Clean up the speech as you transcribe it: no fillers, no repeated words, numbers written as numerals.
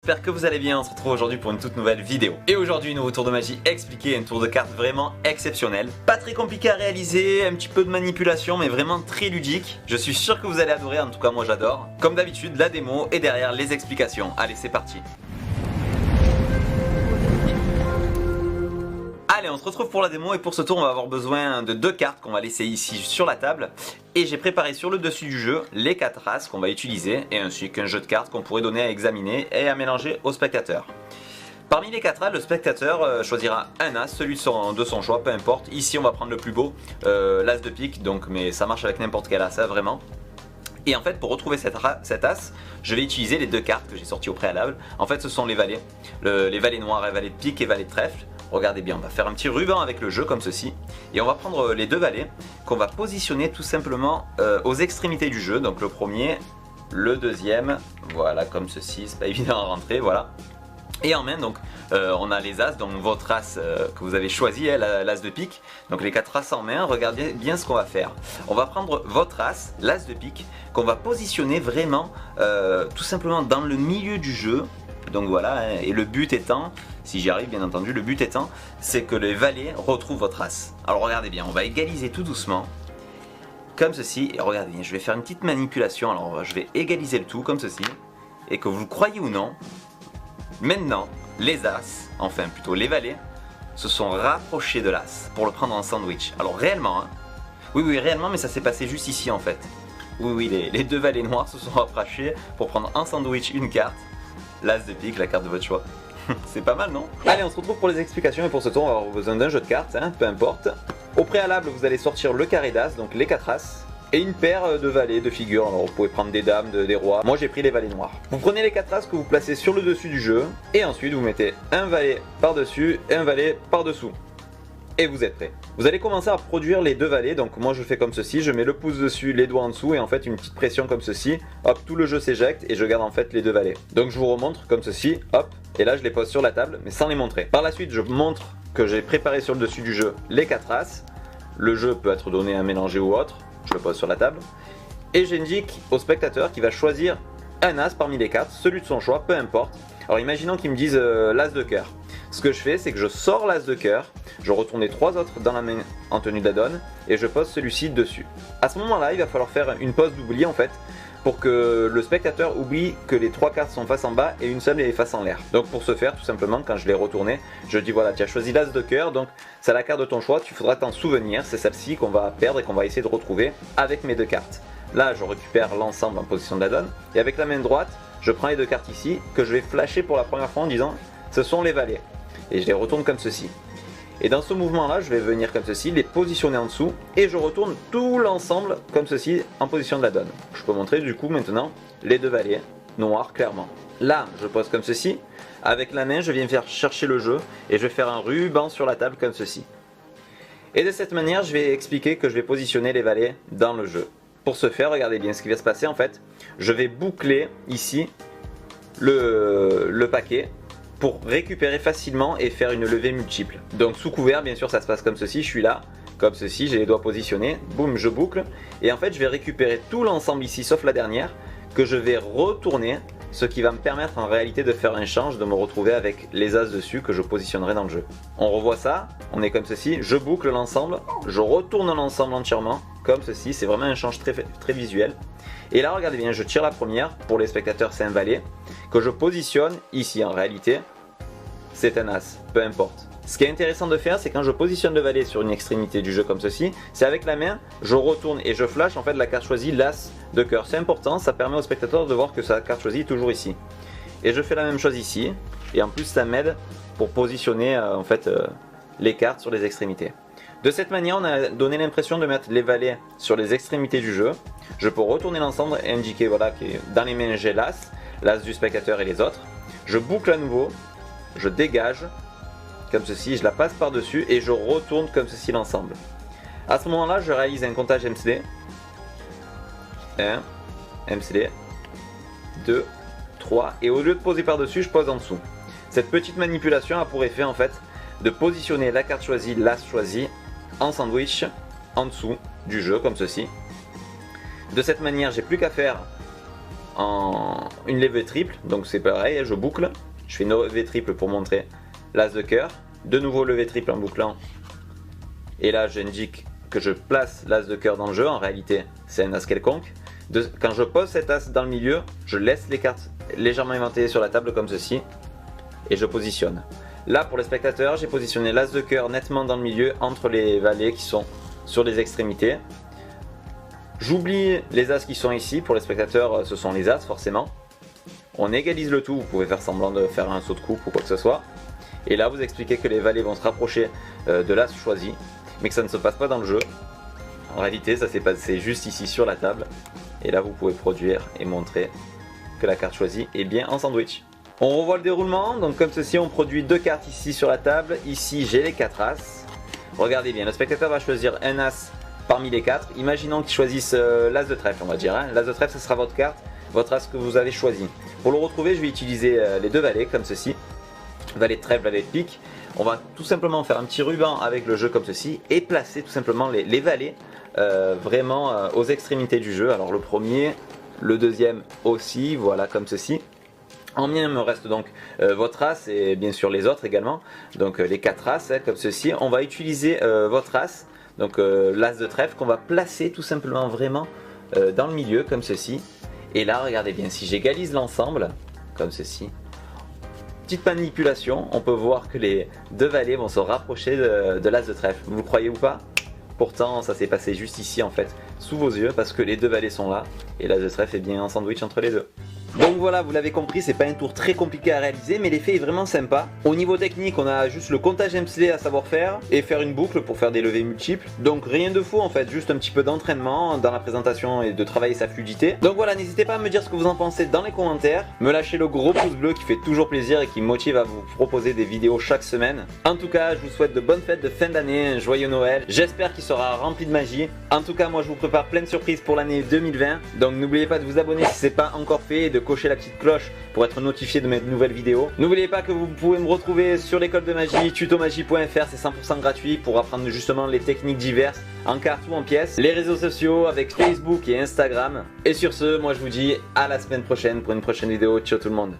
J'espère que vous allez bien, on se retrouve aujourd'hui pour une toute nouvelle vidéo. Et aujourd'hui, nouveau tour de magie expliqué, un tour de cartes vraiment exceptionnel. Pas très compliqué à réaliser, un petit peu de manipulation, mais vraiment très ludique. Je suis sûr que vous allez adorer, en tout cas moi j'adore. Comme d'habitude, la démo et derrière les explications. Allez, c'est parti. Allez, on se retrouve pour la démo et pour ce tour on va avoir besoin de deux cartes qu'on va laisser ici sur la table. Et j'ai préparé sur le dessus du jeu les 4 races qu'on va utiliser et ainsi qu'un jeu de cartes qu'on pourrait donner à examiner et à mélanger au spectateur. Parmi les 4 as, le spectateur choisira un as, celui de son choix, peu importe. Ici on va prendre le plus beau, l'as de pique, donc, mais ça marche avec n'importe quel as, ça vraiment. Et en fait, pour retrouver cet as, je vais utiliser les deux cartes que j'ai sorties au préalable. En fait, ce sont les valets, les valets noirs et valets de pique et valets de trèfle. Regardez bien, on va faire un petit ruban avec le jeu comme ceci. Et on va prendre les deux valets qu'on va positionner tout simplement aux extrémités du jeu. Donc le premier, le deuxième, voilà comme ceci, c'est pas évident à rentrer, voilà. Et en main, donc, on a les as, donc votre as que vous avez choisi, l'as de pique. Donc les 4 as en main, regardez bien ce qu'on va faire. On va prendre votre as, l'as de pique, qu'on va positionner vraiment tout simplement dans le milieu du jeu. Donc voilà, hein, et le but étant, si j'y arrive bien entendu, le but étant, c'est que les valets retrouvent votre as. Alors regardez bien, on va égaliser tout doucement, comme ceci, et regardez bien, je vais faire une petite manipulation, alors je vais égaliser le tout comme ceci, et que vous le croyez ou non, maintenant, les as, enfin plutôt les valets, se sont rapprochés de l'as, pour le prendre en sandwich. Alors réellement, hein, oui réellement, mais ça s'est passé juste ici en fait. Oui, les deux valets noirs se sont rapprochés pour prendre en sandwich une carte, l'as de pique, la carte de votre choix. C'est pas mal, non? Allez, on se retrouve pour les explications et pour ce tour on va avoir besoin d'un jeu de cartes, hein, peu importe. Au préalable, vous allez sortir le carré d'as, donc les 4 as, et une paire de valets, de figures. Alors vous pouvez prendre des dames, des rois. Moi j'ai pris les valets noirs. Vous prenez les 4 as que vous placez sur le dessus du jeu, et ensuite vous mettez un valet par-dessus et un valet par-dessous. Et vous êtes prêt. Vous allez commencer à produire les deux valets, donc moi je fais comme ceci, je mets le pouce dessus, les doigts en dessous et en fait une petite pression comme ceci, hop, tout le jeu s'éjecte et je garde en fait les deux valets. Donc je vous remontre comme ceci, hop, et là je les pose sur la table mais sans les montrer. Par la suite je montre que j'ai préparé sur le dessus du jeu les 4 as, le jeu peut être donné à mélanger ou autre, je le pose sur la table, et j'indique au spectateur qu'il va choisir un as parmi les 4, celui de son choix, peu importe. Alors imaginons qu'ils me disent l'as de cœur. Ce que je fais, c'est que je sors l'as de cœur, je retourne les 3 autres dans la main en tenue d'adon et je pose celui-ci dessus. À ce moment-là, il va falloir faire une pause d'oubli en fait, pour que le spectateur oublie que les 3 cartes sont face en bas et une seule est face en l'air. Donc pour ce faire, tout simplement, quand je l'ai retourné, je dis voilà, tu as choisi l'as de cœur, donc c'est la carte de ton choix, tu faudra t'en souvenir, c'est celle-ci qu'on va perdre et qu'on va essayer de retrouver avec mes deux cartes. Là, je récupère l'ensemble en position d'adon et avec la main droite, je prends les deux cartes ici, que je vais flasher pour la première fois en disant ce sont les valets. Et je les retourne comme ceci. Et dans ce mouvement là, je vais venir comme ceci, les positionner en dessous, et je retourne tout l'ensemble comme ceci en position de la donne. Je peux montrer du coup maintenant les deux valets, noirs clairement. Là, je pose comme ceci, avec la main je viens faire chercher le jeu, et je vais faire un ruban sur la table comme ceci. Et de cette manière, je vais expliquer que je vais positionner les valets dans le jeu. Pour ce faire, regardez bien ce qui va se passer en fait. Je vais boucler ici le paquet pour récupérer facilement et faire une levée multiple. Donc sous couvert, bien sûr, ça se passe comme ceci. Je suis là, comme ceci, j'ai les doigts positionnés. Boum, je boucle. Et en fait, je vais récupérer tout l'ensemble ici, sauf la dernière, que je vais retourner, ce qui va me permettre en réalité de faire un change, de me retrouver avec les as dessus que je positionnerai dans le jeu. On revoit ça, on est comme ceci, je boucle l'ensemble, je retourne l'ensemble entièrement, comme ceci, c'est vraiment un change très visuel. Et là, regardez bien, je tire la première, pour les spectateurs c'est un valet, que je positionne ici en réalité, c'est un as, peu importe. Ce qui est intéressant de faire, c'est quand je positionne le valet sur une extrémité du jeu comme ceci, c'est avec la main, je retourne et je flash en fait la carte choisie, l'as de cœur. C'est important, ça permet au spectateur de voir que sa carte choisie est toujours ici. Et je fais la même chose ici, et en plus ça m'aide pour positionner en fait les cartes sur les extrémités. De cette manière, on a donné l'impression de mettre les valets sur les extrémités du jeu. Je peux retourner l'ensemble et indiquer voilà, que dans les mains j'ai l'as, l'as du spectateur et les autres. Je boucle à nouveau, je dégage, comme ceci, je la passe par-dessus et je retourne comme ceci l'ensemble. À ce moment-là, je réalise un comptage MCD. 1, MCD, 2, 3, et au lieu de poser par-dessus, je pose en dessous. Cette petite manipulation a pour effet en fait de positionner la carte choisie, l'as choisi, en sandwich, en dessous du jeu, comme ceci. De cette manière, j'ai plus qu'à faire en une levée triple, donc c'est pareil, je boucle, je fais une levée triple pour montrer l'as de cœur, de nouveau levée triple en bouclant, et là j'indique que je place l'as de cœur dans le jeu, en réalité c'est un as quelconque. Quand je pose cet as dans le milieu, je laisse les cartes légèrement éventées sur la table comme ceci, et je positionne. Là pour les spectateurs, j'ai positionné l'as de cœur nettement dans le milieu entre les valets qui sont sur les extrémités. J'oublie les as qui sont ici, pour les spectateurs ce sont les as forcément. On égalise le tout, vous pouvez faire semblant de faire un saut de coupe ou quoi que ce soit. Et là vous expliquez que les valets vont se rapprocher de l'as choisi, mais que ça ne se passe pas dans le jeu. En réalité ça s'est passé juste ici sur la table. Et là vous pouvez produire et montrer que la carte choisie est bien en sandwich. On revoit le déroulement, donc comme ceci on produit 2 cartes ici sur la table. Ici j'ai les 4 as. Regardez bien, le spectateur va choisir un as parmi les 4. Imaginons qu'il choisisse l'as de trèfle, on va dire. L'as de trèfle, ce sera votre carte, votre as que vous avez choisi. Pour le retrouver, je vais utiliser les 2 valets comme ceci. Valet de trèfle, valet de pique. On va tout simplement faire un petit ruban avec le jeu comme ceci et placer tout simplement les valets vraiment aux extrémités du jeu. Alors le premier, le deuxième aussi, voilà comme ceci. En mien, il me reste donc votre as et bien sûr les autres également. Donc les 4 as comme ceci. On va utiliser votre as, donc l'as de trèfle qu'on va placer tout simplement vraiment dans le milieu comme ceci. Et là regardez bien, si j'égalise l'ensemble comme ceci, petite manipulation, on peut voir que les 2 valets vont se rapprocher de l'as de trèfle. Vous le croyez ou pas? Pourtant ça s'est passé juste ici en fait, sous vos yeux, parce que les 2 valets sont là et l'as de trèfle est bien en sandwich entre les deux. Donc voilà, vous l'avez compris, c'est pas un tour très compliqué à réaliser, mais l'effet est vraiment sympa. Au niveau technique, on a juste le comptage Hemsley à savoir faire et faire une boucle pour faire des levées multiples. Donc rien de fou en fait, juste un petit peu d'entraînement dans la présentation et de travailler sa fluidité. Donc voilà, n'hésitez pas à me dire ce que vous en pensez dans les commentaires. Me lâcher le gros pouce bleu qui fait toujours plaisir et qui me motive à vous proposer des vidéos chaque semaine. En tout cas, je vous souhaite de bonnes fêtes de fin d'année, un joyeux Noël. J'espère qu'il sera rempli de magie. En tout cas, moi je vous prépare plein de surprises pour l'année 2020. Donc n'oubliez pas de vous abonner si ce n'est pas encore fait et de cocher la petite cloche pour être notifié de mes nouvelles vidéos. N'oubliez pas que vous pouvez me retrouver sur l'école de magie, tutomagie.fr, c'est 100% gratuit pour apprendre justement les techniques diverses en cartes ou en pièces. Les réseaux sociaux avec Facebook et Instagram. Et sur ce, moi je vous dis à la semaine prochaine pour une prochaine vidéo. Ciao tout le monde.